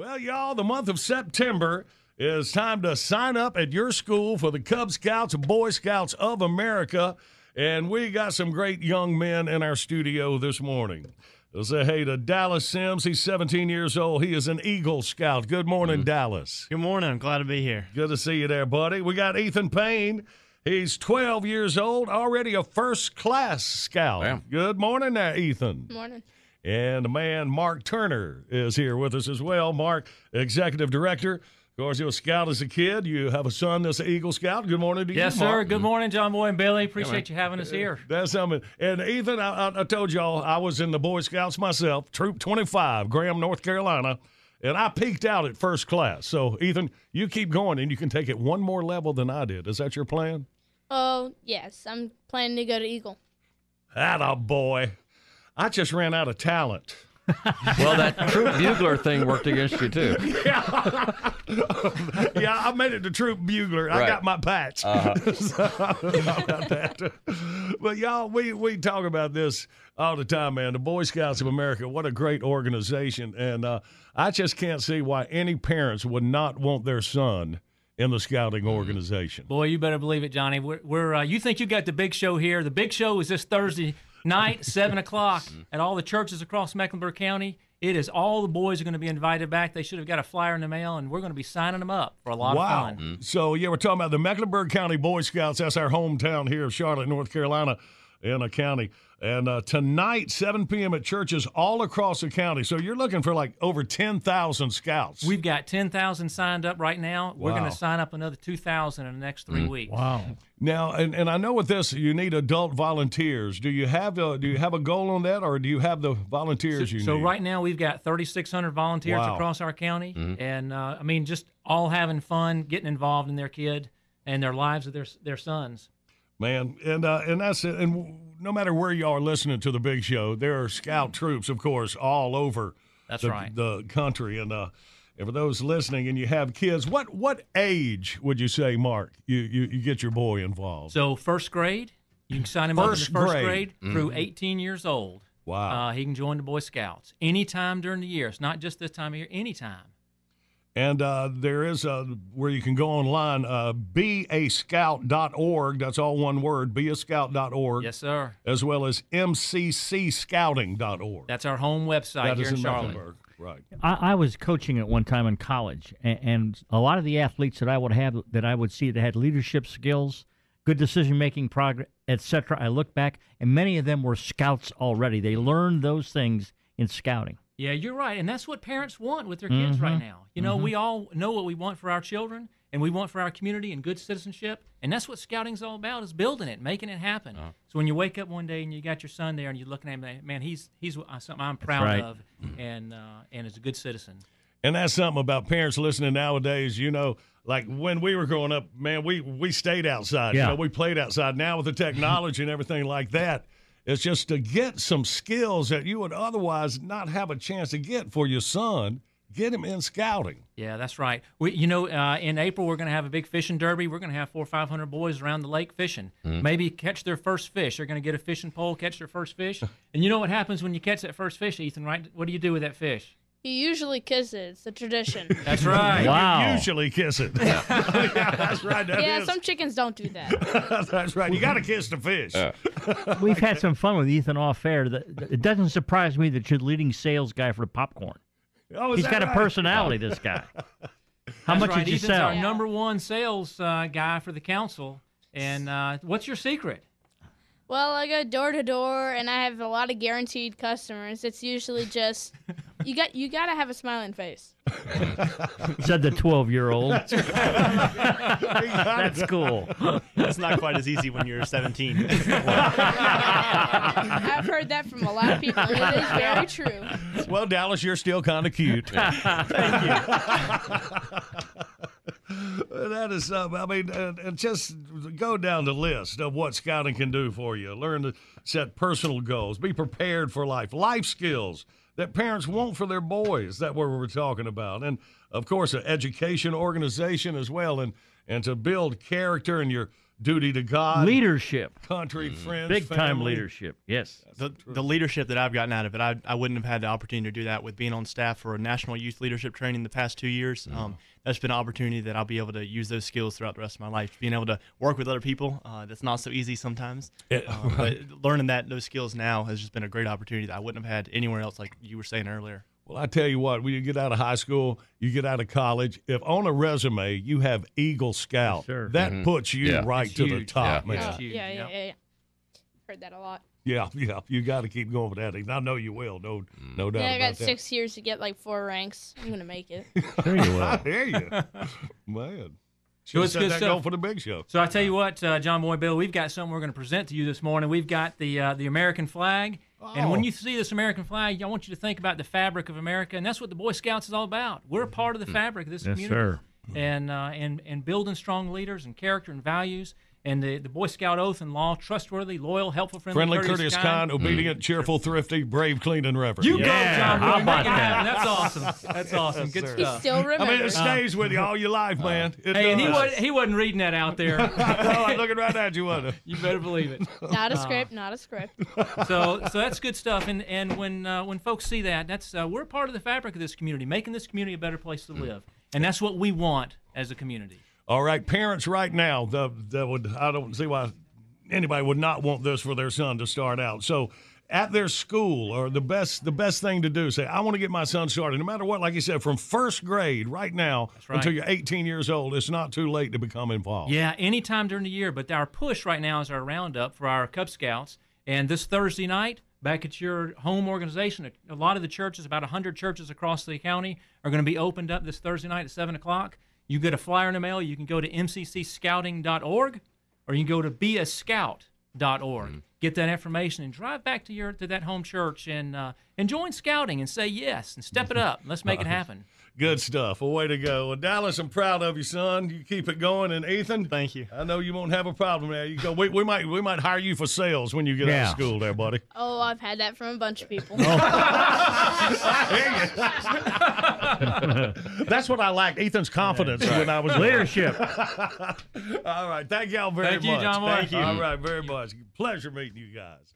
Well, y'all, the month of September is time to sign up at your school for the Cub Scouts and Boy Scouts of America. And we got some great young men in our studio this morning. We'll say hey to Dallas Sims. He's 17 years old. He is an Eagle Scout. Good morning, Dallas. Good morning. I'm glad to be here. Good to see you there, buddy. We got Ethan Payne. He's 12 years old, already a first-class scout. Yeah. Good morning there, Ethan. Morning. And the man, Mark Turner, is here with us as well. Mark, Executive Director. Of course, you were a scout as a kid. You have a son that's an Eagle Scout. Good morning to you, Yes, Mark. sir. Good morning, John Boy and Billy. Appreciate you having us here. That's something. And Ethan, I told y'all I was in the Boy Scouts myself, Troop 25, Graham, North Carolina, and I peaked out at first class. So, Ethan, you keep going, and you can take it one more level than I did. Is that your plan? Oh, yes. I'm planning to go to Eagle. Atta boy. I just ran out of talent. Well, that troop bugler thing worked against you, too. Yeah, I made it to Troop Bugler. I Right. got my patch. So, I don't know about that. But, y'all, we talk about this all the time, man. The Boy Scouts of America, what a great organization. And I just can't see why any parents would not want their son in the scouting organization. Boy, you better believe it, Johnny. We're you think you got the big show here. The big show is this Thursday night, 7 o'clock, at all the churches across Mecklenburg County. It is all the boys are going to be invited back. They should have got a flyer in the mail, and we're going to be signing them up for a lot of fun. So, yeah, we're talking about the Mecklenburg County Boy Scouts. That's our hometown here of Charlotte, North Carolina, in a county. And tonight, 7 p.m. at churches all across the county. So you're looking for like over 10,000 scouts. We've got 10,000 signed up right now. We're going Wow. to sign up another 2,000 in the next 3 weeks. Wow. Now, and I know with this, you need adult volunteers. Do you have a goal on that, or do you have the volunteers you need? So right now we've got 3,600 volunteers Wow. across our county, and I mean, just all having fun, getting involved in their kid and their lives of their sons. Man, and that's it. And no matter where you are listening to the big show, there are scout troops, of course, all over That's the, right. the country. And for those listening and you have kids, what age would you say, Mark, you get your boy involved? So first grade, you can sign him up in the First first grade. grade through 18 years old. Wow. He can join the Boy Scouts anytime during the year. It's not just this time of year, anytime. And there is where you can go online, BAScout.org. That's all one word, BAScout.org. Yes, sir. As well as MCCscouting.org. That's our home website That here is in Charlotte. Mecklenburg. Right. I was coaching at one time in college, and a lot of the athletes that I would see that had leadership skills, good decision-making, progress, etc. I look back, and many of them were scouts already. They learned those things in scouting. Yeah, you're right. And that's what parents want with their kids right now. You know, we all know what we want for our children and we want for our community and good citizenship. And that's what scouting's all about, is building it, making it happen. So when you wake up one day and you got your son there and you're looking at him, man, he's something I'm proud right. of and is a good citizen. And that's something about parents listening nowadays, you know, like when we were growing up, man, we stayed outside. Yeah. You know, we played outside. Now with the technology and everything like that, it's just to get some skills that you would otherwise not have a chance to get for your son, get him in scouting. Yeah, that's right. In April, we're going to have a big fishing derby. We're going to have 400 or 500 boys around the lake fishing. Maybe catch their first fish. They're going to get a fishing pole, catch their first fish. And you know what happens when you catch that first fish, Ethan, right? What do you do with that fish? You usually kiss it. It's a tradition. That's right. Wow. You usually kiss it. Yeah, that's right. That yeah, is. some chickens don't do that. That's right. You got to kiss the fish. We've had some fun with Ethan off air. It doesn't surprise me that you're the leading sales guy for popcorn. Oh, is He's that got a right? personality, this guy. How That's much right. did you Ethan's sell? our number one sales guy for the council. And what's your secret? Well, I go door to door, and I have a lot of guaranteed customers. It's usually just you got to have a smiling face. Said the 12-year-old. That's cool. It's not quite as easy when you're 17. I've heard that from a lot of people, and it is very true. Well, Dallas, you're still kind of cute. Thank you. That is something. I mean, and just go down the list of what scouting can do for you. Learn to set personal goals. Be prepared for life skills that parents want for their boys. That's what we're talking about. And, of course, an education organization as well. And and to build character and your duty to God, Leadership. country, friends, Big time family. leadership. Yes. The leadership that I've gotten out of it, I wouldn't have had the opportunity to do that with being on staff for a national youth leadership training the past 2 years. That's been an opportunity that I'll be able to use those skills throughout the rest of my life. Being able to work with other people, that's not so easy sometimes. But learning those skills now has just been a great opportunity that I wouldn't have had anywhere else, like you were saying earlier. Well, I tell you what, when you get out of high school, you get out of college, if on a resume you have Eagle Scout, Yes, sir. that puts you right It's to the huge. top, Yeah. man. It's huge. Yeah. Yep. Heard that a lot. Yeah. You got to keep going with that. And I know you will. No doubt Yeah, I about got that. 6 years to get like 4 ranks. I'm gonna make it. Sure you will. I hear you, man. So it's Set good that stuff. goal for the big show. So I tell you what, John Boy Bill, we've got something we're going to present to you this morning. We've got the American flag, and when you see this American flag, I want you to think about the fabric of America, and that's what the Boy Scouts is all about. We're a part of the fabric of this Yes, community, sir. and building strong leaders and character and values. And the Boy Scout oath and law: trustworthy, loyal, helpful, friendly, Courteous, kind, obedient, cheerful, thrifty, brave, clean, and reverent. You Yeah, go, John Boy. how Make about it happen. that? That's awesome. That's awesome. Good sir. He stuff. still I remembers. mean, it stays with you all your life, man. It Hey, and does. he wasn't reading that out there. Oh, I'm looking right at you, wasn't You better believe it. Not a script. Not a script. So that's good stuff. And when folks see that, that's we're part of the fabric of this community, making this community a better place to live, and that's what we want as a community. All right, parents, right now, I don't see why anybody would not want this for their son to start out. So, at their school, or the best thing to do, say, I want to get my son started. No matter what, like you said, from first grade right now right. until you're 18 years old, it's not too late to become involved. Yeah, anytime during the year. But our push right now is our roundup for our Cub Scouts. And this Thursday night, back at your home organization, a lot of the churches, about 100 churches across the county, are going to be opened up this Thursday night at 7 o'clock. You get a flyer in the mail. You can go to mccscouting.org, or you can go to beascout.org. Get that information and drive back to that home church and join scouting and say yes and step it up. Let's make it happen. Good stuff. Well, way to go. Well, Dallas, I'm proud of you, son. You keep it going. And Ethan, Thank you. I know you won't have a problem there. You go. We might hire you for sales when you get out of school there, buddy. Oh, I've had that from a bunch of people. That's what I lacked. Ethan's confidence when I was Leadership. All right. Thank y'all very Thank you, much. John Boy. Thank you. All right. Very much. Pleasure meeting you guys.